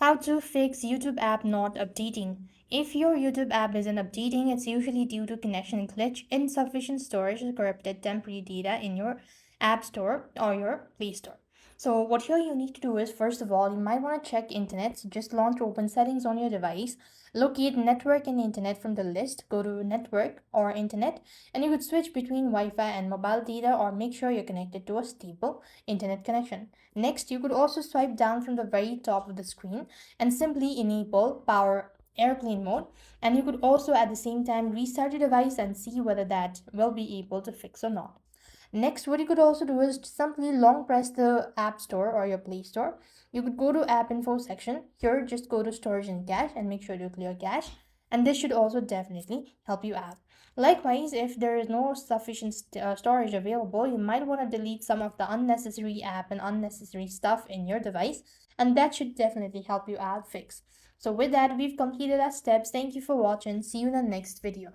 How to fix YouTube app not updating. If your YouTube app isn't updating, it's usually due to connection glitch, insufficient storage, or corrupted temporary data in your App Store or your Play Store. So what here you need to do is, first of all, you might want to check internet. So just launch open settings on your device, locate network and internet from the list, go to network or internet, and you could switch between Wi-Fi and mobile data, or make sure you're connected to a stable internet connection. Next, you could also swipe down from the very top of the screen and simply enable power airplane mode, and you could also at the same time restart your device and see whether that will be able to fix or not. Next, what you could also do is simply long press the App Store or your Play Store. You could go to App Info section. Here, just go to Storage and Cache and make sure to clear cache. And this should also definitely help you out. Likewise, if there is no sufficient storage available, you might want to delete some of the unnecessary app and unnecessary stuff in your device, and that should definitely help you out fix. So with that, we've completed our steps. Thank you for watching. See you in the next video.